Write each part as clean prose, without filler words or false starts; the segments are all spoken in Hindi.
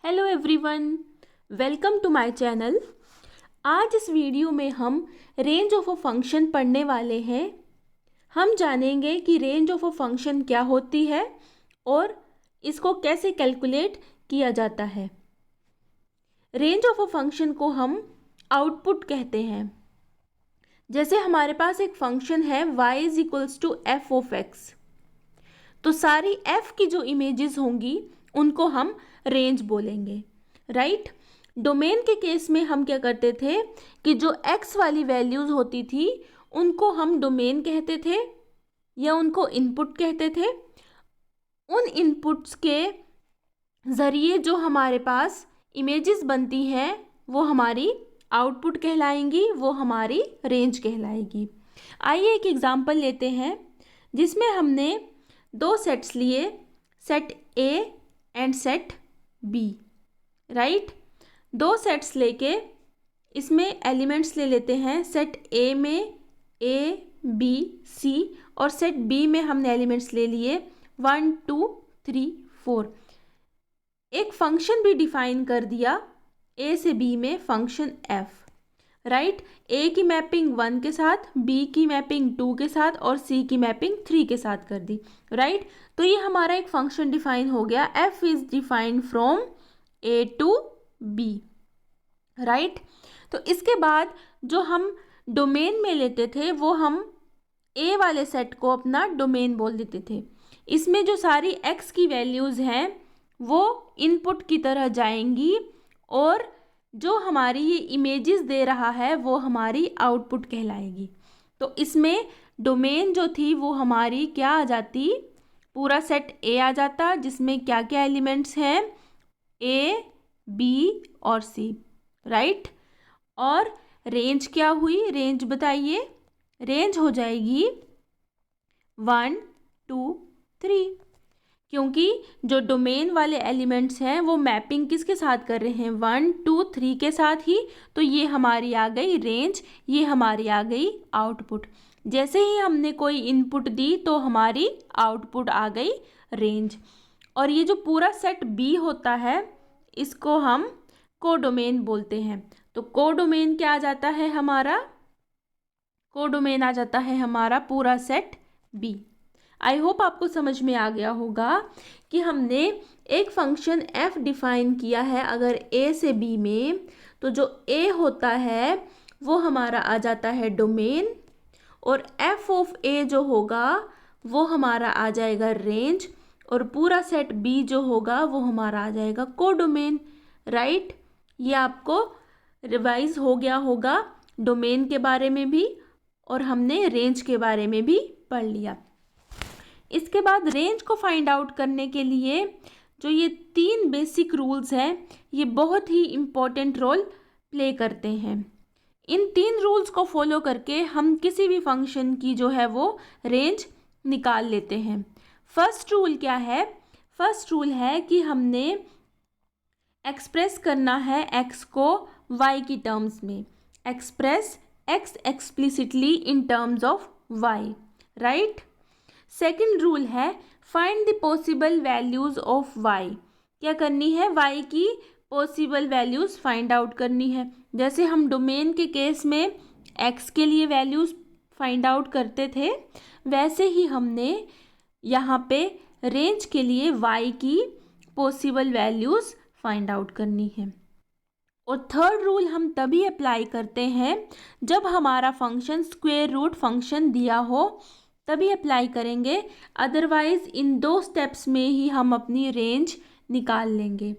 Hello everyone, welcome to my channel. आज इस वीडियो में हम रेंज ऑफ अ फंक्शन पढ़ने वाले हैं। हम जानेंगे कि रेंज ऑफ अ फंक्शन क्या होती है और इसको कैसे कैलकुलेट किया जाता है। रेंज ऑफ अ फंक्शन को हम आउटपुट कहते हैं। जैसे हमारे पास एक फंक्शन है y is equals to F of X, तो सारी f की जो इमेजेस होंगी उनको हम रेंज बोलेंगे, राइट। डोमेन के केस में हम क्या करते थे कि जो x वाली वैल्यूज़ होती थी उनको हम डोमेन कहते थे या उनको इनपुट कहते थे। उन इनपुट्स के ज़रिए जो हमारे पास इमेजेस बनती हैं वो हमारी आउटपुट कहलाएंगी, वो हमारी रेंज कहलाएगी। आइए एक एग्जांपल लेते हैं जिसमें हमने दो सेट्स लिए, set A and set B, right. दो सेट्स लेके इसमें एलिमेंट्स ले लेते हैं। सेट ए में ए बी सी और सेट बी में हमने एलिमेंट्स ले लिए 1 2 3 4। एक फंक्शन भी डिफाइन कर दिया ए से बी में, फंक्शन एफ, राइट। ए की मैपिंग 1 के साथ, बी की मैपिंग 2 के साथ और सी की मैपिंग 3 के साथ कर दी, राइट। तो ये हमारा एक फंक्शन डिफाइन हो गया, F is defined from A to B, right. तो इसके बाद जो हम डोमेन में लेते थे वो हम ए वाले सेट को अपना डोमेन बोल देते थे। इसमें जो सारी एक्स की वैल्यूज़ हैं वो इनपुट की तरह जाएंगी और जो हमारी ये इमेजेस दे रहा है वो हमारी आउटपुट कहलाएगी। तो इसमें डोमेन जो थी वो हमारी क्या आ जाती, पूरा सेट ए आ जाता जिसमें क्या क्या एलिमेंट्स हैं, ए बी और सी, राइट। और रेंज क्या हुई, रेंज बताइए। रेंज हो जाएगी 1 2 3, क्योंकि जो डोमेन वाले एलिमेंट्स हैं वो मैपिंग किसके साथ कर रहे हैं, 1 2 3 के साथ ही। तो ये हमारी आ गई रेंज, ये हमारी आ गई आउटपुट। जैसे ही हमने कोई इनपुट दी तो हमारी आउटपुट आ गई रेंज। और ये जो पूरा सेट बी होता है इसको हम कोडोमेन बोलते हैं। तो कोडोमेन क्या आ जाता है हमारा, कोडोमेन आ जाता है हमारा पूरा सेट बी। आई होप आपको समझ में आ गया होगा कि हमने एक फंक्शन f डिफाइन किया है अगर a से b में, तो जो a होता है वो हमारा आ जाता है डोमेन और f ऑफ a जो होगा वो हमारा आ जाएगा रेंज और पूरा सेट b जो होगा वो हमारा आ जाएगा कोडोमेन, राइट। ये आपको रिवाइज हो गया होगा डोमेन के बारे में भी और हमने रेंज के बारे में भी पढ़ लिया। इसके बाद रेंज को फाइंड आउट करने के लिए जो ये 3 बेसिक रूल्स हैं ये बहुत ही इम्पोर्टेंट रोल प्ले करते हैं। इन 3 रूल्स को फॉलो करके हम किसी भी फंक्शन की जो है वो रेंज निकाल लेते हैं। फर्स्ट रूल क्या है, फर्स्ट रूल है कि हमने एक्सप्रेस करना है x को y की टर्म्स में, express x explicitly in terms of y, right. Second rule है find the possible values of y। क्या करनी है, y की पॉसिबल वैल्यूज़ फाइंड आउट करनी है। जैसे हम डोमेन के केस में x के लिए वैल्यूज़ फाइंड आउट करते थे वैसे ही हमने यहाँ पे रेंज के लिए y की पॉसिबल वैल्यूज़ फाइंड आउट करनी है। और थर्ड रूल हम तभी अप्लाई करते हैं जब हमारा फंक्शन स्क्वायर रूट फंक्शन दिया हो, तभी अप्लाई करेंगे, अदरवाइज इन 2 स्टेप्स में ही हम अपनी रेंज निकाल लेंगे।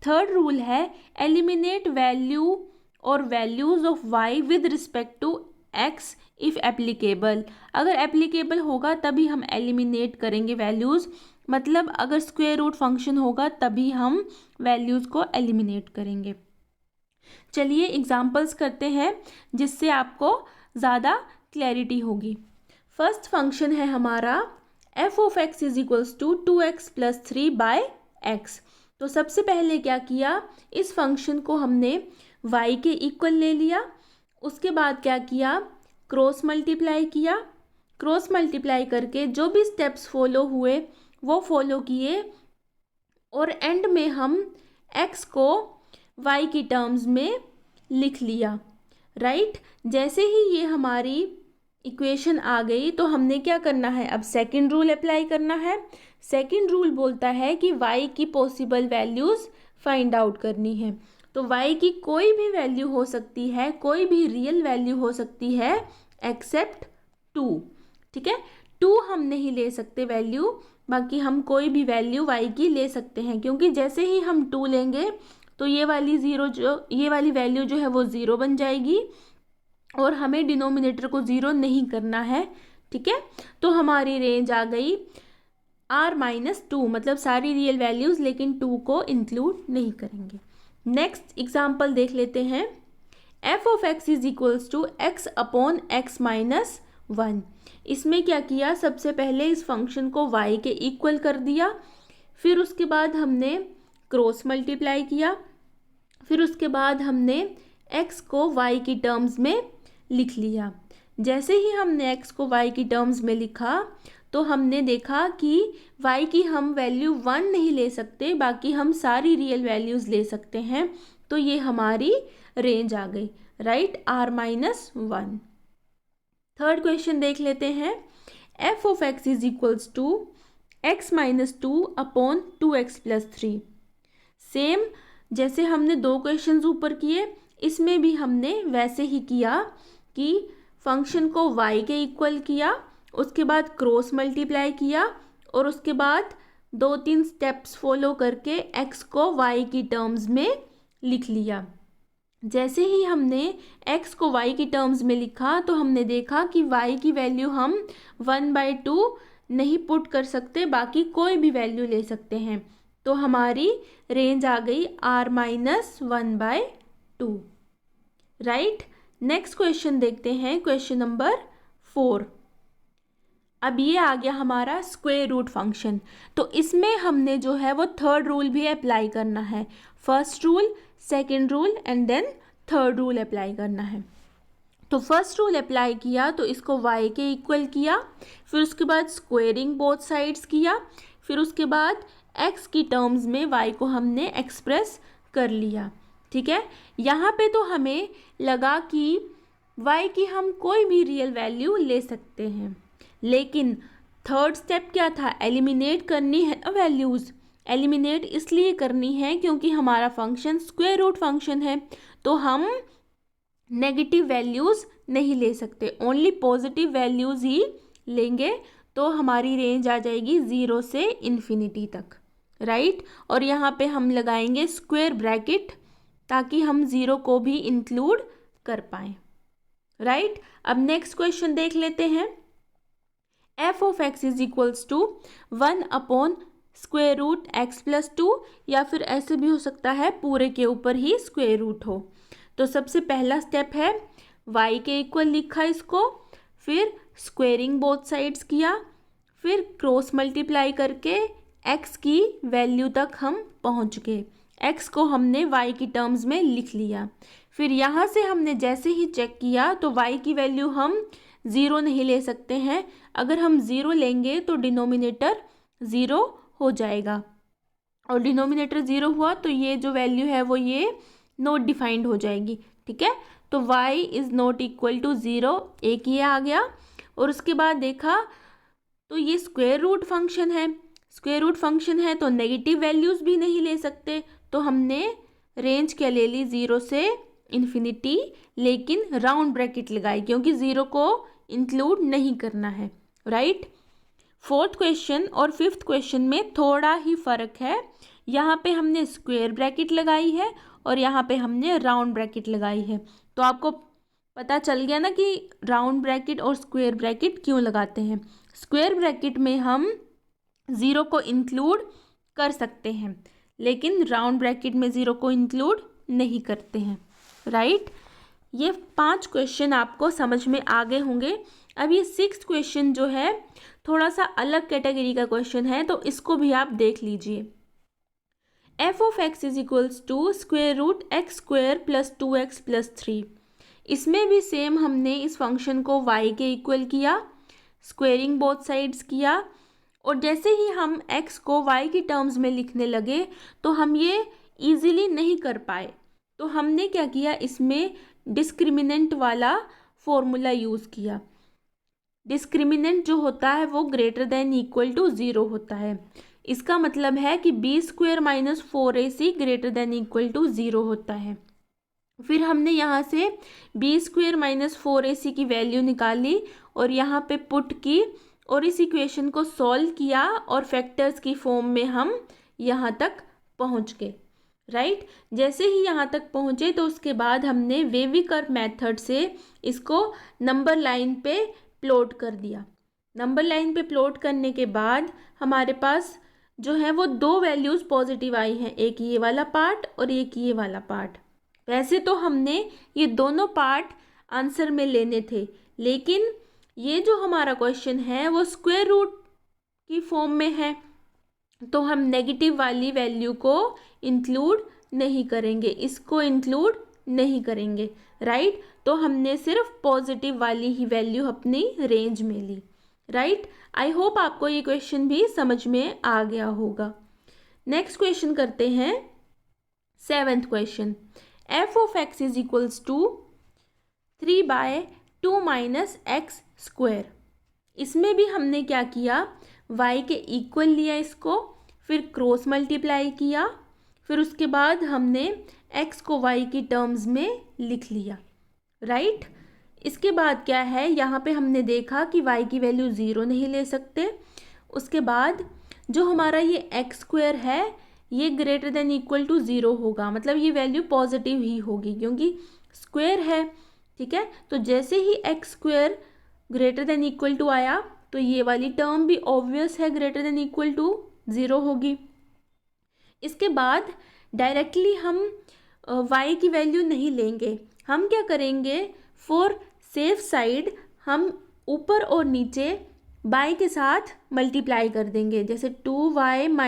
थर्ड रूल है एलिमिनेट वैल्यू और values of y with respect to x if applicable. अगर एप्लीकेबल होगा तभी हम एलिमिनेट करेंगे वैल्यूज़, मतलब अगर स्क्वायर रूट फंक्शन होगा तभी हम वैल्यूज़ को एलिमिनेट करेंगे। चलिए एग्जांपल्स करते हैं जिससे आपको ज़्यादा क्लैरिटी होगी। फर्स्ट फंक्शन है हमारा f of x is equals to 2x plus 3 by x। तो सबसे पहले क्या किया, इस फंक्शन को हमने y के इक्वल ले लिया। उसके बाद क्या किया, क्रॉस मल्टीप्लाई किया। क्रॉस मल्टीप्लाई करके जो भी स्टेप्स फॉलो हुए वो फॉलो किए और एंड में हम x को y की टर्म्स में लिख लिया, राइट। जैसे ही ये हमारी इक्वेशन आ गई तो हमने क्या करना है, अब सेकंड रूल अप्लाई करना है। सेकंड रूल बोलता है कि y की पॉसिबल वैल्यूज़ फाइंड आउट करनी है। तो y की कोई भी वैल्यू हो सकती है, कोई भी रियल वैल्यू हो सकती है एक्सेप्ट 2, ठीक है। 2 हम नहीं ले सकते वैल्यू, बाकी हम कोई भी वैल्यू y की ले सकते हैं, क्योंकि जैसे ही हम 2 लेंगे तो ये वाली वैल्यू जो है वो 0 बन जाएगी और हमें डिनोमिनेटर को 0 नहीं करना है, ठीक है। तो हमारी रेंज आ गई r-2, मतलब सारी रियल वैल्यूज़, लेकिन 2 को इंक्लूड नहीं करेंगे। नेक्स्ट एग्जाम्पल देख लेते हैं। f of x is equals to x upon x minus 1। इसमें क्या किया, सबसे पहले इस फंक्शन को y के इक्वल कर दिया, फिर उसके बाद हमने क्रॉस मल्टीप्लाई किया, फिर उसके बाद हमने x को y की टर्म्स में लिख लिया। जैसे ही हमने x को y की टर्म्स में लिखा तो हमने देखा कि y की हम वैल्यू 1 नहीं ले सकते, बाकी हम सारी रियल वैल्यूज़ ले सकते हैं। तो ये हमारी रेंज आ गई, राइट, r-1। थर्ड क्वेश्चन देख लेते हैं। f of x is equals to x-2 upon 2x plus 3। Same जैसे हमने 2 क्वेश्चंस ऊपर किए, इसमें भी हमने वैसे ही किया कि फंक्शन को y के इक्वल किया, उसके बाद क्रॉस मल्टीप्लाई किया और उसके बाद 2-3 स्टेप्स फॉलो करके x को y की टर्म्स में लिख लिया। जैसे ही हमने x को y की टर्म्स में लिखा तो हमने देखा कि y की वैल्यू हम 1/2 नहीं पुट कर सकते, बाकी कोई भी वैल्यू ले सकते हैं। तो हमारी रेंज आ गई r-1/2, राइट। नेक्स्ट क्वेश्चन देखते हैं, क्वेश्चन नंबर 4। अब ये आ गया हमारा स्क्वायर रूट फंक्शन। तो इसमें हमने जो है वो थर्ड रूल भी अप्लाई करना है। First rule, second rule and then third rule apply करना है। तो फर्स्ट रूल अप्लाई किया तो इसको y के इक्वल किया, फिर उसके बाद स्क्वेयरिंग बोथ साइड्स किया, फिर उसके बाद x की टर्म्स में y को हमने एक्सप्रेस कर लिया, ठीक है। यहाँ पे तो हमें लगा कि y की हम कोई भी रियल वैल्यू ले सकते हैं, लेकिन थर्ड स्टेप क्या था, एलिमिनेट करनी है ना वैल्यूज़। एलिमिनेट इसलिए करनी है क्योंकि हमारा फंक्शन स्क्वायर रूट फंक्शन है, तो हम नेगेटिव वैल्यूज़ नहीं ले सकते, ओनली पॉजिटिव वैल्यूज़ ही लेंगे। तो हमारी रेंज आ जाएगी 0 से इन्फिनिटी तक, राइट। और यहाँ पे हम लगाएंगे स्क्वायर ब्रैकेट ताकि हम 0 को भी इंक्लूड कर पाएँ, राइट। अब नेक्स्ट क्वेश्चन देख लेते हैं। f of x is equals to 1 upon square root x plus 2, या फिर ऐसे भी हो सकता है पूरे के ऊपर ही स्क्वायर रूट हो। तो सबसे पहला स्टेप है y के इक्वल लिखा इसको, फिर स्क्वेयरिंग बोथ साइड्स किया, फिर क्रॉस मल्टीप्लाई करके x की वैल्यू तक हम पहुंच गए। x को हमने y की टर्म्स में लिख लिया, फिर यहाँ से हमने जैसे ही चेक किया तो y की वैल्यू हम 0 नहीं ले सकते हैं। अगर हम 0 लेंगे तो डिनोमिनेटर 0 हो जाएगा, और डिनोमिनेटर 0 हुआ तो ये जो वैल्यू है वो ये नॉट डिफाइंड हो जाएगी, ठीक है। तो y is not equal to 0, एक ये आ गया। और उसके बाद देखा तो ये स्क्वायर रूट फंक्शन है, स्क्वायर रूट फंक्शन है तो नेगेटिव वैल्यूज़ भी नहीं ले सकते, तो हमने रेंज क्या ले ली, 0 से इन्फिनिटी, लेकिन राउंड ब्रैकेट लगाई क्योंकि 0 को इंक्लूड नहीं करना है, राइट। फोर्थ क्वेश्चन और फिफ्थ क्वेश्चन में थोड़ा ही फ़र्क है। यहाँ पे हमने स्क्वायर ब्रैकेट लगाई है और यहाँ पे हमने राउंड ब्रैकेट लगाई है। तो आपको पता चल गया ना कि राउंड ब्रैकेट और स्क्वायर ब्रैकेट क्यों लगाते हैं। स्क्वायर ब्रैकेट में हम 0 को इंक्लूड कर सकते हैं, लेकिन राउंड ब्रैकेट में 0 को इंक्लूड नहीं करते हैं, राइट। ये 5 क्वेश्चन आपको समझ में आ गए होंगे। अब ये 6th क्वेश्चन जो है थोड़ा सा अलग कैटेगरी का क्वेश्चन है, तो इसको भी आप देख लीजिए। f of x is equals to square root X square plus 2x plus 3। इसमें भी सेम हमने इस फंक्शन को y के इक्वल किया, स्क्वेयरिंग बोथ साइड्स किया, और जैसे ही हम x को y की टर्म्स में लिखने लगे तो हम ये ईजिली नहीं कर पाए, तो हमने क्या किया, इसमें डिस्क्रिमिनेंट वाला फॉर्मूला यूज़ किया। डिस्क्रिमिनेंट जो होता है वो ग्रेटर देन इक्वल टू 0 होता है। इसका मतलब है कि b² - 4ac greater than equal to 0 होता है। फिर हमने यहाँ से b² - 4ac की वैल्यू निकाली और यहाँ पे पुट की और इस इक्वेशन को सॉल्व किया और फैक्टर्स की फॉर्म में हम यहाँ तक पहुँच गए, राइट। जैसे ही यहाँ तक पहुँचे तो उसके बाद हमने वेवी कर्व मेथड से इसको नंबर लाइन पे प्लॉट कर दिया। नंबर लाइन पे प्लॉट करने के बाद हमारे पास जो है वो दो वैल्यूज़ पॉजिटिव आई हैं, एक ये वाला पार्ट और एक ये वाला पार्ट। वैसे तो हमने ये दोनों पार्ट आंसर में लेने थे, लेकिन ये जो हमारा क्वेश्चन है वो स्क्वायर रूट की फॉर्म में है, तो हम नेगेटिव वाली वैल्यू को इंक्लूड नहीं करेंगे, इसको इंक्लूड नहीं करेंगे, राइट। तो हमने सिर्फ पॉजिटिव वाली ही वैल्यू अपनी रेंज में ली, राइट। आई होप आपको ये क्वेश्चन भी समझ में आ गया होगा। नेक्स्ट क्वेश्चन करते हैं, 7th question. f of x is equals to 3/2 minus x²। इसमें भी हमने क्या किया, y के इक्वल लिया इसको, फिर क्रॉस मल्टीप्लाई किया, फिर उसके बाद हमने x को y की टर्म्स में लिख लिया, राइट। इसके बाद क्या है, यहाँ पे हमने देखा कि y की वैल्यू 0 नहीं ले सकते। उसके बाद जो हमारा ये x² है ये ग्रेटर देन इक्वल टू 0 होगा, मतलब ये वैल्यू पॉजिटिव ही होगी क्योंकि स्क्वायर है, ठीक है। तो जैसे ही x² greater than equal to आया तो ये वाली टर्म भी ऑब्वियस है ग्रेटर देन इक्वल टू 0 होगी। इसके बाद डायरेक्टली हम y की वैल्यू नहीं लेंगे, हम क्या करेंगे, फॉर सेफ साइड हम ऊपर और नीचे y के साथ मल्टीप्लाई कर देंगे। जैसे 2y -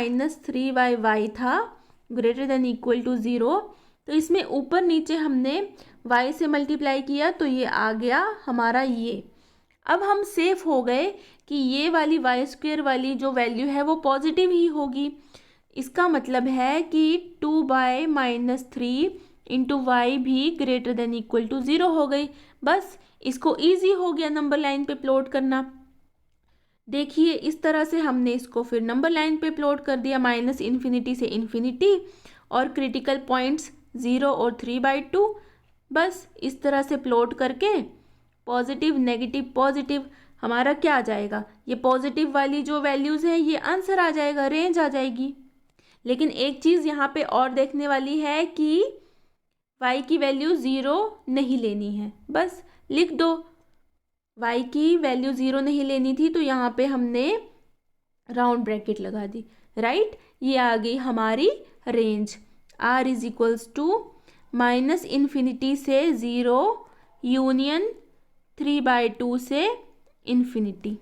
3y था ग्रेटर देन इक्वल टू 0, तो इसमें ऊपर नीचे हमने y से मल्टीप्लाई किया तो ये आ गया हमारा ये। अब हम सेफ हो गए कि ये वाली y² वाली जो वैल्यू है वो पॉजिटिव ही होगी। इसका मतलब है कि 2y - 3 इंटू वाई भी ग्रेटर देन इक्वल टू 0 हो गई। बस इसको ईजी हो गया नंबर लाइन पे प्लॉट करना। देखिए इस तरह से हमने इसको फिर नंबर लाइन पे प्लॉट कर दिया, -∞ से इन्फिनिटी और क्रिटिकल पॉइंट्स 0 और 3/2। बस इस तरह से प्लॉट करके पॉजिटिव नेगेटिव पॉजिटिव हमारा क्या आ जाएगा, ये पॉजिटिव वाली जो वैल्यूज़ हैं ये आंसर आ जाएगा, रेंज आ जाएगी। लेकिन एक चीज़ यहाँ पे और देखने वाली है कि y की वैल्यू 0 नहीं लेनी है, बस लिख दो y की वैल्यू 0 नहीं लेनी थी तो यहाँ पे हमने राउंड ब्रैकेट लगा दी, राइट। ये आ गई हमारी range, r is equals to -∞ से 0 यूनियन 3/2 से इन्फिनिटी।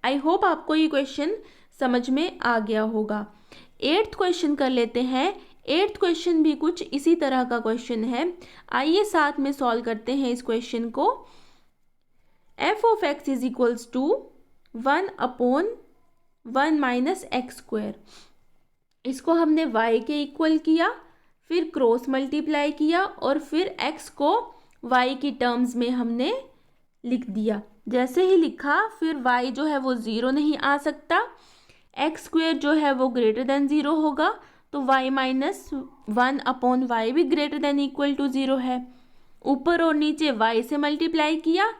आई होप आपको ये क्वेश्चन समझ में आ गया होगा। 8th क्वेश्चन कर लेते हैं। 8th क्वेश्चन भी कुछ इसी तरह का क्वेश्चन है, आइए साथ में सॉल्व करते हैं इस क्वेश्चन को। f of x is equals to 1/1 - x²। इसको हमने y के इक्वल किया, फिर क्रॉस मल्टीप्लाई किया और फिर x को y की टर्म्स में हमने लिख दिया। जैसे ही लिखा फिर y जो है वो 0 नहीं आ सकता, x² जो है वो ग्रेटर देन 0 होगा, तो y - 1/y भी ग्रेटर देन इक्वल टू 0 है। ऊपर और नीचे y से मल्टीप्लाई किया,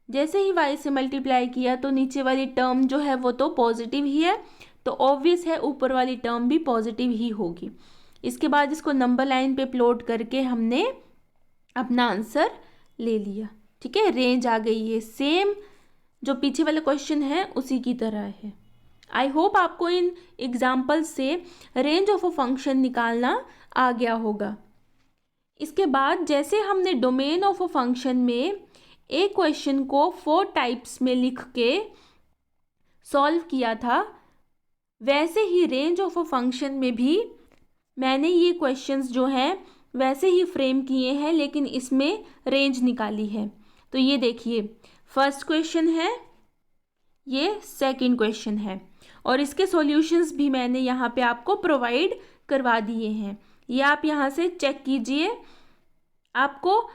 जैसे ही y से मल्टीप्लाई किया तो नीचे वाली टर्म जो है वो तो पॉजिटिव ही है, तो ऑब्वियस है ऊपर वाली टर्म भी पॉजिटिव ही होगी। इसके बाद इसको नंबर लाइन पे प्लॉट करके हमने अपना आंसर ले लिया, ठीक है। रेंज आ गई है, सेम जो पीछे वाला क्वेश्चन है उसी की तरह है। आई होप आपको इन एग्जाम्पल से रेंज ऑफ अ फंक्शन निकालना आ गया होगा। इसके बाद जैसे हमने डोमेन ऑफ अ फंक्शन में एक क्वेश्चन को 4 टाइप्स में लिख के सॉल्व किया था, वैसे ही रेंज ऑफ अ फंक्शन में भी मैंने ये क्वेश्चंस जो हैं वैसे ही फ्रेम किए हैं, लेकिन इसमें रेंज निकाली है। तो ये देखिए फर्स्ट क्वेश्चन है, ये सेकंड क्वेश्चन है और इसके सॉल्यूशंस भी मैंने यहाँ पे आपको प्रोवाइड करवा दिए हैं। ये आप यहाँ से चेक कीजिए। आपको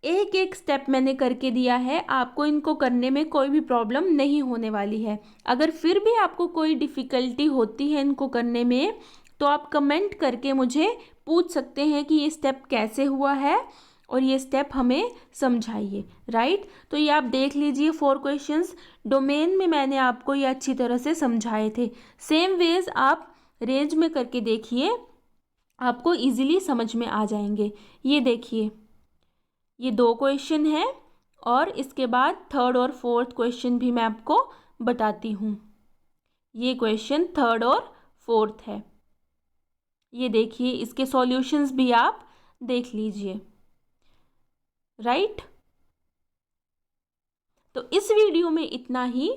एक एक स्टेप मैंने करके दिया है, आपको इनको करने में कोई भी प्रॉब्लम नहीं होने वाली है। अगर फिर भी आपको कोई डिफ़िकल्टी होती है इनको करने में, तो आप कमेंट करके मुझे पूछ सकते हैं कि ये स्टेप कैसे हुआ है और ये स्टेप हमें समझाइए, राइट। तो ये आप देख लीजिए 4 क्वेश्चंस डोमेन में मैंने आपको ये अच्छी तरह से समझाए थे। सेम वेज आप रेंज में करके देखिए, आपको इजीली समझ में आ जाएंगे। ये देखिए, ये 2 क्वेश्चन हैं और इसके बाद थर्ड और फोर्थ क्वेश्चन भी मैं आपको बताती हूँ। ये क्वेश्चन थर्ड और फोर्थ है। ये देखिए, इसके सॉल्यूशंस भी आप देख लीजिए, राइट। तो इस वीडियो में इतना ही,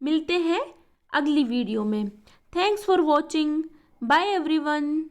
मिलते हैं अगली वीडियो में। Thanks for watching, bye everyone.